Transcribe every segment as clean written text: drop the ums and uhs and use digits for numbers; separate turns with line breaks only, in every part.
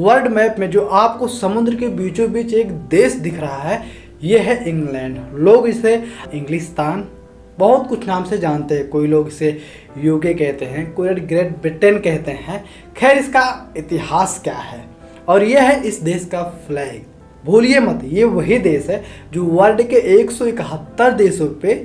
World map में जो आपको समुद्र के बीचों बीच एक देश दिख रहा है, ये है इंग्लैंड। लोग इसे इंग्लिस्तान बहुत कुछ नाम से जानते हैं। कोई लोग इसे यूके कहते हैं, कोई ग्रेट ब्रिटेन कहते हैं। खैर, इसका इतिहास क्या है, और यह है इस देश का फ्लैग। भूलिए मत, ये वही देश है जो वर्ल्ड के 171 देशों पे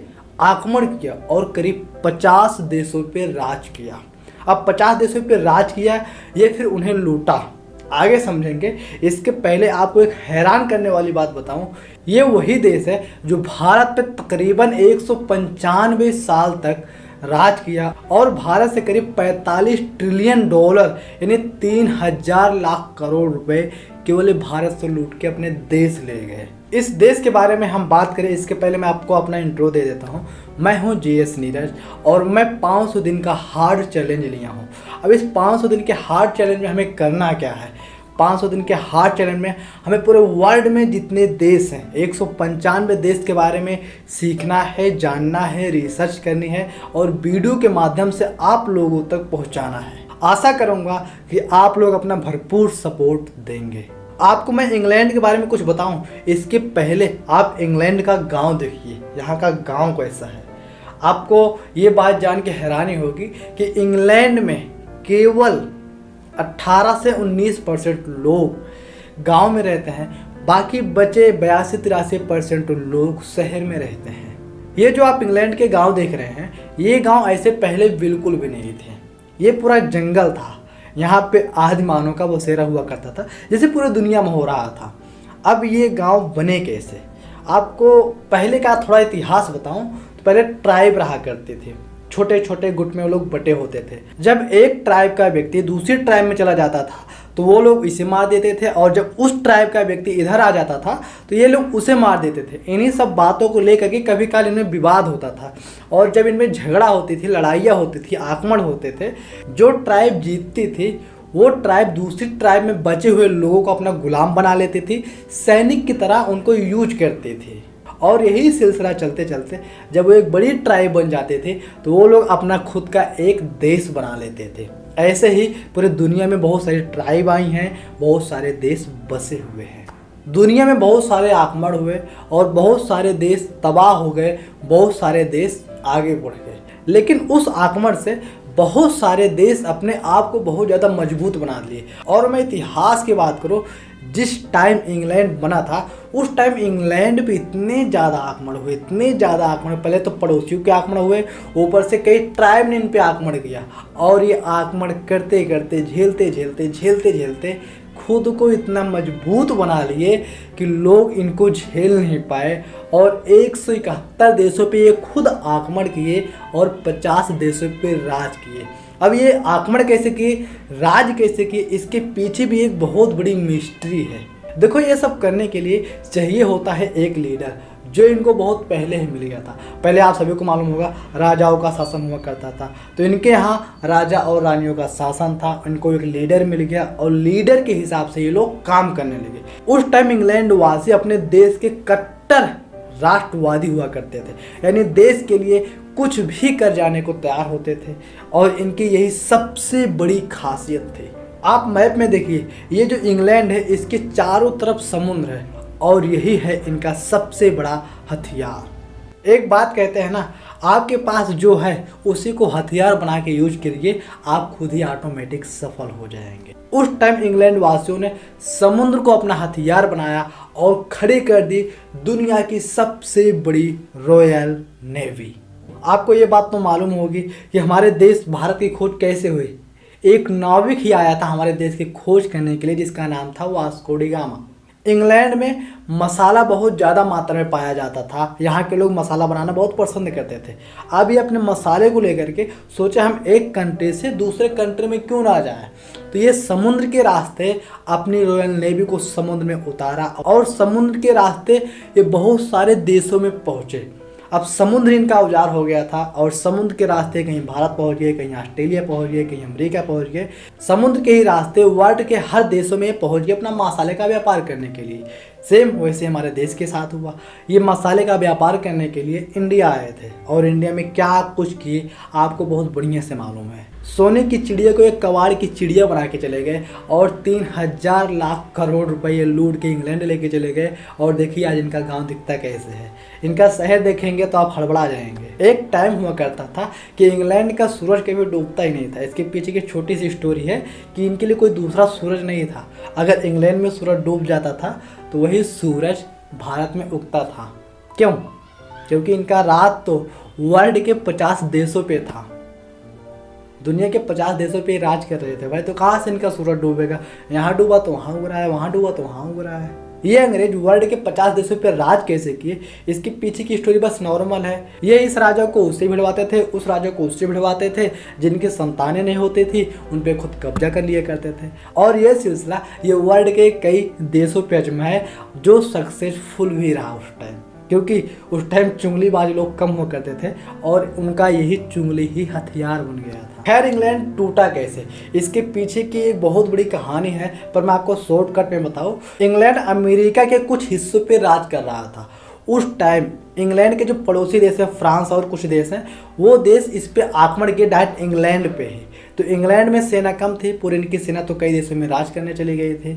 आक्रमण किया और करीब 50 देशों पे राज किया। अब 50 देशों पे राज किया, ये फिर उन्हें लूटा, आगे समझेंगे। इसके पहले आपको एक हैरान करने वाली बात बताऊं, ये वही देश है जो भारत पे तकरीबन 195 साल तक राज किया और भारत से करीब 45 ट्रिलियन डॉलर यानी 3000 लाख करोड़ रुपए केवल भारत से लूट के अपने देश ले गए। इस देश के बारे में हम बात करें, इसके पहले मैं आपको अपना इंट्रो दे देता हूँ। मैं हूँ GS नीरज और मैं 500 दिन का हार्ड चैलेंज लिया हूँ। अब इस 500 दिन के हार्ड चैलेंज में हमें करना क्या है? 500 दिन के हार्ड चैलेंज में हमें पूरे वर्ल्ड में जितने देश हैं, 195 देश के बारे में सीखना है, जानना है, रिसर्च करनी है और वीडियो के माध्यम से आप लोगों तक पहुँचाना है। आशा करूँगा कि आप लोग अपना भरपूर सपोर्ट देंगे। आपको मैं इंग्लैंड के बारे में कुछ बताऊं, इसके पहले आप इंग्लैंड का गांव देखिए, यहाँ का गांव कैसा है। आपको ये बात जान के हैरानी होगी कि इंग्लैंड में केवल 18 से 19% लोग गांव में रहते हैं, बाकी बचे 82-83% लोग शहर में रहते हैं। ये जो आप इंग्लैंड के गांव देख रहे हैं, ये गांव ऐसे पहले बिल्कुल भी नहीं थे। ये पूरा जंगल था। यहाँ पे आदिमानव का बसेरा हुआ करता था, जैसे पूरी दुनिया में हो रहा था। अब ये गांव बने कैसे? आपको पहले का थोड़ा इतिहास बताऊं तो पहले ट्राइब रहा करते थे, छोटे छोटे गुट में वो लोग बटे होते थे। जब एक ट्राइब का व्यक्ति दूसरी ट्राइब में चला जाता था तो वो लोग इसे मार देते थे, और जब उस ट्राइब का व्यक्ति इधर आ जाता था तो ये लोग उसे मार देते थे। इन्हीं सब बातों को लेकर के कभी काल इनमें विवाद होता था, और जब इनमें झगड़ा होती थी, लड़ाइयाँ होती थी, आक्रमण होते थे, जो ट्राइब जीतती थी वो ट्राइब दूसरी ट्राइब में बचे हुए लोगों को अपना गुलाम बना लेती थी, सैनिक की तरह उनको यूज करती थी। और यही सिलसिला चलते चलते जब वो एक बड़ी ट्राइब बन जाते थे तो वो लोग अपना खुद का एक देश बना लेते थे। ऐसे ही पूरे दुनिया में बहुत सारी ट्राइब आई हैं, बहुत सारे देश बसे हुए हैं। दुनिया में बहुत सारे आक्रमण हुए और बहुत सारे देश तबाह हो गए, बहुत सारे देश आगे बढ़ गए। लेकिन उस आक्रमण से बहुत सारे देश अपने आप को बहुत ज़्यादा मजबूत बना लिए। और मैं इतिहास की बात करूँ, जिस टाइम इंग्लैंड बना था उस टाइम इंग्लैंड पे इतने ज़्यादा आक्रमण हुए, इतने ज़्यादा आक्रमण। पहले तो पड़ोसियों के आक्रमण हुए, ऊपर से कई ट्राइब ने इन पे आक्रमण किया, और ये आक्रमण करते करते झेलते झेलते खुद को इतना मजबूत बना लिए कि लोग इनको झेल नहीं पाए, और 171 देशों पे ये खुद आक्रमण किए और 50 देशों पे राज किए। अब ये आक्रमण कैसे किए, राज कैसे किए, इसके पीछे भी एक बहुत बड़ी मिस्ट्री है। देखो, ये सब करने के लिए चाहिए होता है एक लीडर, जो इनको बहुत पहले ही मिल गया था। पहले आप सभी को मालूम होगा राजाओं का शासन हुआ करता था, तो इनके यहाँ राजा और रानियों का शासन था। इनको एक लीडर मिल गया और लीडर के हिसाब से ये लोग काम करने लगे। उस टाइम इंग्लैंड वासी अपने देश के कट्टर राष्ट्रवादी हुआ करते थे, यानी देश के लिए कुछ भी कर जाने को तैयार होते थे, और इनकी यही सबसे बड़ी खासियत थी। आप मैप में देखिए, ये जो इंग्लैंड है इसके चारों तरफ समुद्र है, और यही है इनका सबसे बड़ा हथियार। एक बात कहते हैं ना, आपके पास जो है उसी को हथियार बना के यूज करिए, आप खुद ही ऑटोमेटिक सफल हो जाएंगे। उस टाइम इंग्लैंड वासियों ने समुद्र को अपना हथियार बनाया और खड़ी कर दी दुनिया की सबसे बड़ी रॉयल नेवी। आपको ये बात तो मालूम होगी कि हमारे देश भारत की खोज कैसे हुई। एक नाविक ही आया था हमारे देश की खोज करने के लिए, जिसका नाम था वास्को डी गामा। इंग्लैंड में मसाला बहुत ज़्यादा मात्रा में पाया जाता था, यहाँ के लोग मसाला बनाना बहुत पसंद करते थे। अब ये अपने मसाले को लेकर के सोचे हम एक कंट्री से दूसरे कंट्री में क्यों ना जाएं, तो ये समुद्र के रास्ते अपनी रॉयल नेवी को समुद्र में उतारा, और समुद्र के रास्ते ये बहुत सारे देशों में पहुँचे। अब समुद्र इनका उजाड़ हो गया था, और समुद्र के रास्ते कहीं भारत पहुंच गए, कहीं ऑस्ट्रेलिया पहुंच गए, कहीं अमेरिका पहुंच गए। समुद्र के ही रास्ते वर्ल्ड के हर देशों में पहुंच गए अपना मसाले का व्यापार करने के लिए। सेम वैसे हमारे देश के साथ हुआ। ये मसाले का व्यापार करने के लिए इंडिया आए थे, और इंडिया में क्या कुछ किए आपको बहुत बढ़िया से मालूम है। सोने की चिड़िया को एक कबाड़ की चिड़िया बना के चले गए और 3000 लाख करोड़ रुपए लूट के इंग्लैंड लेके चले गए। और देखिए आज इनका गांव दिखता कैसे है। इनका शहर देखेंगे तो आप हड़बड़ा जाएंगे। एक टाइम हुआ करता था कि इंग्लैंड का सूरज कभी डूबता ही नहीं था। इसके पीछे की छोटी सी स्टोरी है कि इनके लिए कोई दूसरा सूरज नहीं था। अगर इंग्लैंड में सूरज डूब जाता था तो वही सूरज भारत में उगता था। क्यों? क्योंकि इनका राज तो वर्ल्ड के 50 देशों पे था। दुनिया के 50 देशों पे राज कर रहे थे भाई, तो कहाँ से इनका सूरज डूबेगा? यहाँ डूबा तो वहाँ उग रहा है, वहाँ डूबा तो वहाँ उग रहा है। ये अंग्रेज वर्ल्ड के 50 देशों पे राज कैसे किए, इसके पीछे की स्टोरी बस नॉर्मल है। ये इस राजा को उससे भिड़वाते थे, उस राजा को उससे भिड़वाते थे। जिनकी संतानें नहीं होती थी उन पे खुद कब्जा कर लिया करते थे। और ये सिलसिला ये वर्ल्ड के कई देशों पे अजमा है, जो सक्सेसफुल भी रहा उस टाइम। क्योंकि उस टाइम चुंगलीबाज लोग कम हुआ करते थे और उनका यही चुंगली ही हथियार बन गया था। खैर इंग्लैंड टूटा कैसे, इसके पीछे की एक बहुत बड़ी कहानी है, पर मैं आपको शॉर्टकट में बताऊं। इंग्लैंड अमेरिका के कुछ हिस्सों पे राज कर रहा था। उस टाइम इंग्लैंड के जो पड़ोसी देश है फ्रांस और कुछ देश हैं, वो देश इस पे आक्रमण किए डायरेक्ट इंग्लैंड पे ही। तो इंग्लैंड में सेना कम थी, पूरी इनकी सेना तो कई देशों में राज करने चली गई थी।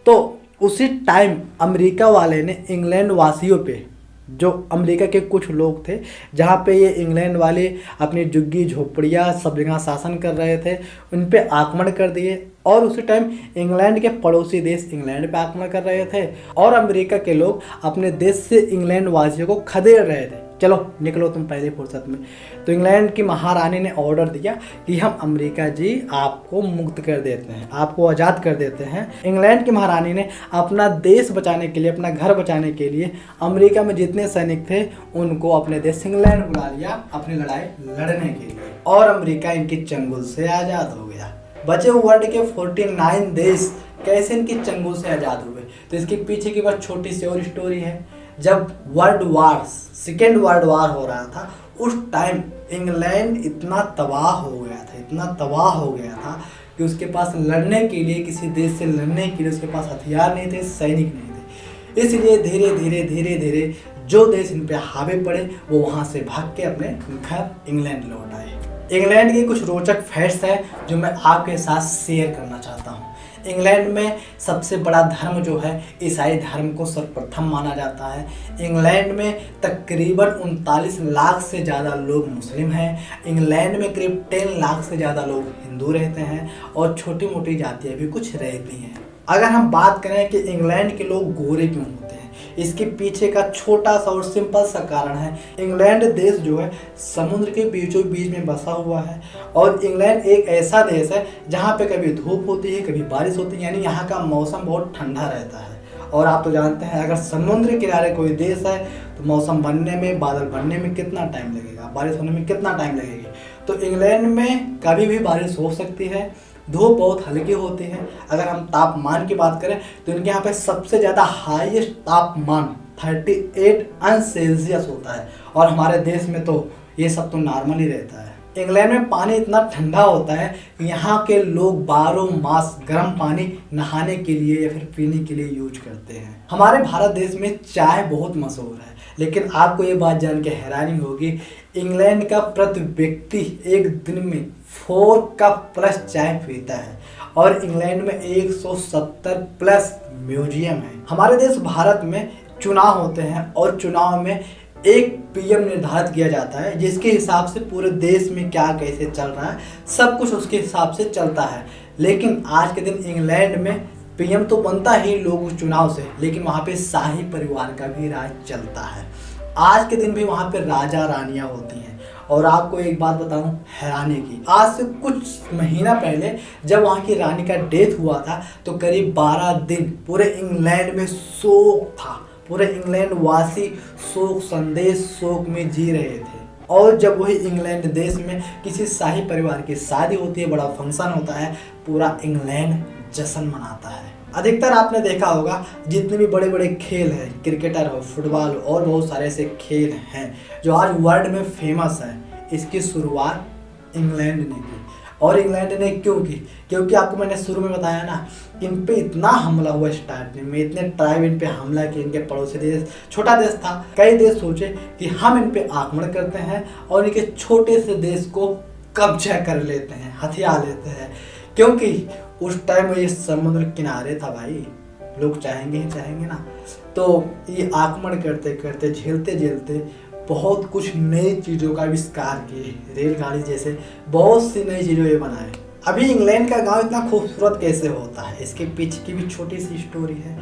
तो उसी टाइम अमेरिका वाले ने इंग्लैंड वासियों पे, जो अमेरिका के कुछ लोग थे जहाँ पे ये इंग्लैंड वाले अपनी झुग्गी झोपड़ियाँ सब जगह शासन कर रहे थे, उन पे आक्रमण कर दिए। और उसी टाइम इंग्लैंड के पड़ोसी देश इंग्लैंड पे आक्रमण कर रहे थे और अमेरिका के लोग अपने देश से इंग्लैंड वासियों को खदेड़ रहे थे, चलो निकलो तुम पहले फुर्सत में। तो इंग्लैंड की महारानी ने ऑर्डर दिया कि हम अमेरिका जी आपको मुक्त कर देते हैं, आपको आज़ाद कर देते हैं। इंग्लैंड की महारानी ने अपना देश बचाने के लिए, अपना घर बचाने के लिए अमेरिका में जितने सैनिक थे उनको अपने देश इंग्लैंड बुला लिया अपनी लड़ाई लड़ने के लिए। और अमेरिका इनकी चंगुल से आज़ाद हो गया। बचे वर्ल्ड के 49 देश कैसे इनकी चंगुल से आज़ाद हुए, तो इसके पीछे की बस छोटी सी और स्टोरी है। जब सेकेंड वर्ल्ड वार हो रहा था, उस टाइम इंग्लैंड इतना तबाह हो गया था कि उसके पास लड़ने के लिए, किसी देश से लड़ने के लिए उसके पास हथियार नहीं थे, सैनिक नहीं थे। इसलिए धीरे धीरे जो देश इन पे हावी पड़े वो वहाँ से भाग के अपने घर इंग्लैंड लौट आए। इंग्लैंड के कुछ रोचक फैक्ट्स हैं जो मैं आपके साथ शेयर करना चाहता हूँ। इंग्लैंड में सबसे बड़ा धर्म जो है ईसाई धर्म को सर्वप्रथम माना जाता है। इंग्लैंड में तकरीबन 39 लाख से ज़्यादा लोग मुस्लिम हैं। इंग्लैंड में करीब 10 लाख से ज़्यादा लोग हिंदू रहते हैं और छोटी मोटी जातियाँ भी कुछ रहती हैं। अगर हम बात करें कि इंग्लैंड के लोग गोरे क्यों होते हैं, इसके पीछे का छोटा सा और सिंपल सा कारण है। इंग्लैंड देश जो है समुद्र के बीचों बीच में बसा हुआ है और इंग्लैंड एक ऐसा देश है जहाँ पे कभी धूप होती है कभी बारिश होती है, यानी यहाँ का मौसम बहुत ठंडा रहता है। और आप तो जानते हैं अगर समुद्र किनारे कोई देश है तो मौसम बनने में, बादल बनने में कितना टाइम लगेगा, बारिश होने में कितना टाइम लगेगी। तो इंग्लैंड में कभी भी बारिश हो सकती है, धूप बहुत हल्की होती है। अगर हम तापमान की बात करें तो इनके यहाँ पे सबसे ज़्यादा हाईएस्ट तापमान 38 अंश सेल्सियस होता है और हमारे देश में तो ये सब तो नॉर्मल ही रहता है। इंग्लैंड में पानी इतना ठंडा होता है कि यहाँ के लोग 12 मास गर्म पानी नहाने के लिए या फिर पीने के लिए यूज करते हैं। हमारे भारत देश में चाय बहुत मशहूर है, लेकिन आपको ये बात जान के हैरानी होगी, इंग्लैंड का प्रति व्यक्ति एक दिन में 4 कप प्लस चाय पीता है और इंग्लैंड में 170 प्लस म्यूजियम है। हमारे देश भारत में चुनाव होते हैं और चुनाव में एक पीएम निर्धारित किया जाता है जिसके हिसाब से पूरे देश में क्या कैसे चल रहा है, सब कुछ उसके हिसाब से चलता है। लेकिन आज के दिन इंग्लैंड में पीएम तो बनता ही लोग उस चुनाव से, लेकिन वहाँ पे शाही परिवार का भी राज चलता है। आज के दिन भी वहाँ पे राजा रानियाँ होती हैं। और आपको एक बात बताऊं हैरानी की, आज से कुछ महीना पहले जब वहाँ की रानी का डेथ हुआ था तो करीब 12 दिन पूरे इंग्लैंड में शोक था। पूरे इंग्लैंड वासी शोक संदेश, शोक में जी रहे थे। और जब वही इंग्लैंड देश में किसी शाही परिवार की शादी होती है, बड़ा फंक्शन होता है, पूरा इंग्लैंड जश्न मनाता है। अधिकतर आपने देखा होगा जितने भी बड़े बड़े खेल हैं, क्रिकेटर हो, फुटबॉल हो और बहुत सारे ऐसे खेल हैं जो आज वर्ल्ड में फेमस है, इसकी शुरुआत इंग्लैंड ने की। और इंग्लैंड ने क्यों की? क्योंकि आपको मैंने शुरू में बताया ना, इन पे इतना हमला हुआ स्टार्टिंग में, इतने ट्राइब इन पे हमला किए। इनके पड़ोसी देश, छोटा देश था, कई देश सोचे कि हम इन पे आक्रमण करते हैं और इनके छोटे से देश को कब्जा कर लेते हैं, हथिया लेते हैं, क्योंकि उस टाइम ये समुद्र किनारे था भाई, लोग चाहेंगे ही चाहेंगे ना। तो ये आक्रमण करते करते झेलते झेलते बहुत कुछ नई चीज़ों का आविष्कार किए, रेलगाड़ी जैसे बहुत सी नई चीज़ों ये बनाए। अभी इंग्लैंड का गांव इतना खूबसूरत कैसे होता है, इसके पीछे की भी छोटी सी स्टोरी है।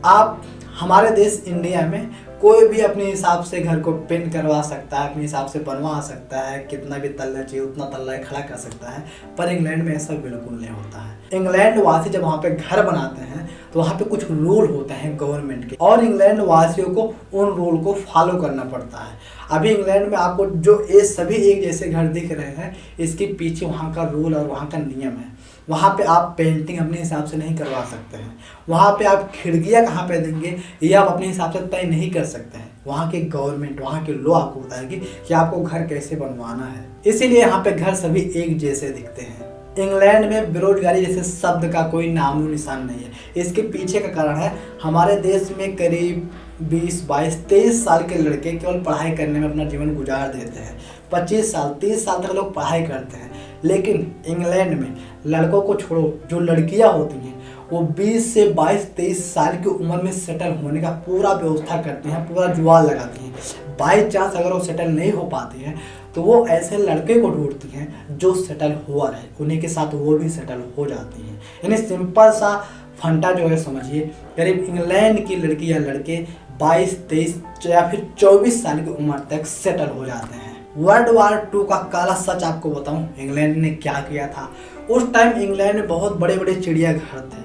आप हमारे देश इंडिया में कोई भी अपने हिसाब से घर को पेंट करवा सकता है, अपने हिसाब से बनवा सकता है, कितना भी तल्ला चाहिए उतना तल्ला खड़ा कर सकता है, पर इंग्लैंड में ऐसा बिल्कुल नहीं होता है। इंग्लैंड वासी जब वहाँ पे घर बनाते हैं तो वहाँ पे कुछ रूल होते हैं गवर्नमेंट के, और इंग्लैंड वासियों को उन रूल को फॉलो करना पड़ता है। अभी इंग्लैंड में आपको जो ये सभी एक जैसे घर दिख रहे हैं, इसके पीछे वहाँ का रूल और वहाँ का नियम है। वहाँ पे आप पेंटिंग अपने हिसाब से नहीं करवा सकते हैं, वहाँ पे आप खिड़कियाँ कहाँ पे देंगे ये आप अपने हिसाब से तय नहीं कर सकते हैं। वहाँ की गवर्नमेंट, वहाँ के लॉ आपको बताएगी कि आपको घर कैसे बनवाना है। इसीलिए यहाँ पे घर सभी एक जैसे दिखते हैं। इंग्लैंड में बेरोजगारी जैसे शब्द का कोई नामो निशान नहीं है। इसके पीछे का कारण है हमारे देश में करीब 20, 22, 23 साल के लड़के केवल पढ़ाई करने में अपना जीवन गुजार देते हैं। 25 साल, 30 साल तक लोग पढ़ाई करते हैं, लेकिन इंग्लैंड में लड़कों को छोड़ो, जो लड़कियां होती हैं वो 20 से 22, 23 साल की उम्र में सेटल होने का पूरा व्यवस्था करती हैं, पूरा जुगाड़ लगाती हैं। बाई चांस अगर वो सेटल नहीं हो पाती हैं तो वो ऐसे लड़के को ढूंढती हैं जो सेटल हुआ रहे, उन्हीं के साथ वो भी सेटल हो जाती हैं। यानी सिंपल सा फंडा जो है समझिए, करीब इंग्लैंड की लड़की या लड़के 22, 23 या फिर 24 साल की उम्र तक सेटल हो जाते हैं। वर्ल्ड वार 2 का काला सच आपको बताऊं, इंग्लैंड ने क्या किया था। उस टाइम इंग्लैंड में बहुत बड़े बड़े चिड़ियाघर थे,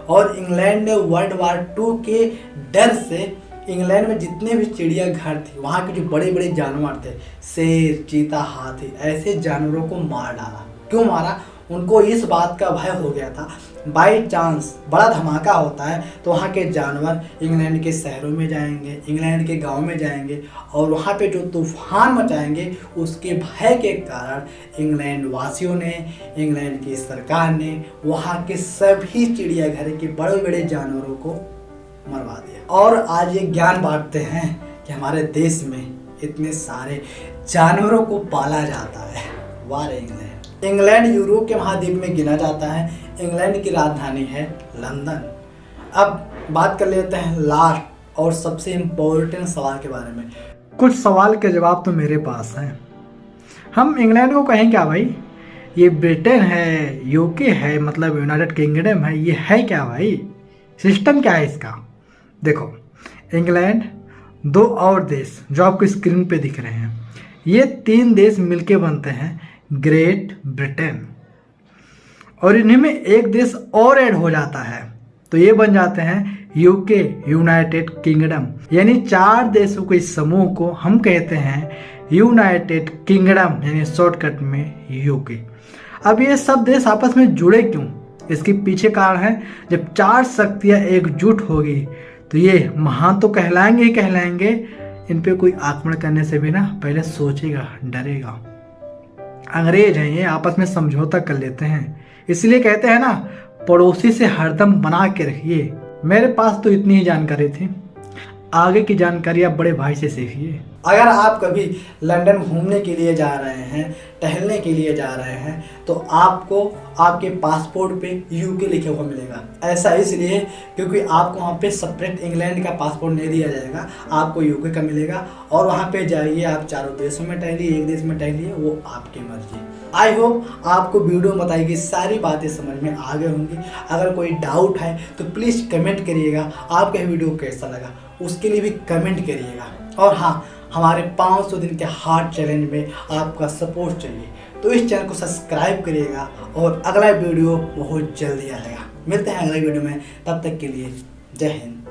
और इंग्लैंड ने वर्ल्ड वार 2 के डर से इंग्लैंड में जितने भी चिड़ियाघर थे, वहाँ के जो बड़े बड़े जानवर थे, शेर, चीता, हाथी, ऐसे जानवरों को मार डाला। क्यों मारा? उनको इस बात का भय हो गया था, बाई चांस बड़ा धमाका होता है तो वहाँ के जानवर इंग्लैंड के शहरों में जाएंगे, इंग्लैंड के गांव में जाएंगे, और वहाँ पे जो तूफान मचाएंगे, उसके भय के कारण इंग्लैंड वासियों ने, इंग्लैंड की सरकार ने वहाँ के सभी चिड़ियाघर के बड़े बड़े जानवरों को मरवा दिया। और आज ये ज्ञान बांटते हैं कि हमारे देश में इतने सारे जानवरों को पाला जाता है। वाह इंग्लैंड! इंग्लैंड यूरोप के महाद्वीप में गिना जाता है। इंग्लैंड की राजधानी है लंदन। अब बात कर लेते हैं लास्ट और सबसे इम्पोर्टेंट सवाल के बारे में। कुछ सवाल के जवाब तो मेरे पास हैं। हम इंग्लैंड को कहें क्या भाई? ये ब्रिटेन है, यूके है, मतलब यूनाइटेड किंगडम है, ये है क्या भाई? सिस्टम क्या है इसका? देखो, इंग्लैंड, 2 और देश जो आपको स्क्रीन पे दिख रहे हैं, ये 3 देश मिलके बनते हैं ग्रेट ब्रिटेन, और इन्हीं में एक देश और ऐड हो जाता है तो ये बन जाते हैं यूके, यूनाइटेड किंगडम। यानी 4 देशों के इस समूह को हम कहते हैं यूनाइटेड किंगडम, यानी शॉर्टकट में यूके। अब ये सब देश आपस में जुड़े क्यों? इसके पीछे कारण है, जब 4 शक्तियां एकजुट होगी तो ये महान तो कहलाएंगे ही कहलाएंगे, इन पे कोई आक्रमण करने से भी ना पहले सोचेगा, डरेगा। अंग्रेज हैं ये, आपस में समझौता कर लेते हैं, इसलिए कहते हैं ना, पड़ोसी से हरदम बना के रखिए। मेरे पास तो इतनी ही जानकारी थी, आगे की जानकारी आप बड़े भाई से सीखिए। अगर आप कभी लंदन घूमने के लिए जा रहे हैं, टहलने के लिए जा रहे हैं, तो आपको आपके पासपोर्ट पे यूके लिखा हुआ मिलेगा। ऐसा इसलिए क्योंकि आपको वहाँ पे सेपरेट इंग्लैंड का पासपोर्ट नहीं दिया जाएगा, आपको यूके का मिलेगा। और वहाँ पे जाइए, आप 4 देशों में टहलिए, एक देश में टहलिए, वो आपकी मर्जी। आई होप आपको वीडियो में बताई गई सारी बातें समझ में आ गई होंगी। अगर कोई डाउट है तो प्लीज़ कमेंट करिएगा, आपका वीडियो कैसा लगा उसके लिए भी कमेंट करिएगा। और हाँ, हमारे 500 दिन के हार्ड चैलेंज में आपका सपोर्ट चाहिए, तो इस चैनल को सब्सक्राइब करिएगा, और अगला वीडियो बहुत जल्दी आएगा। मिलते हैं अगले वीडियो में, तब तक के लिए जय हिंद।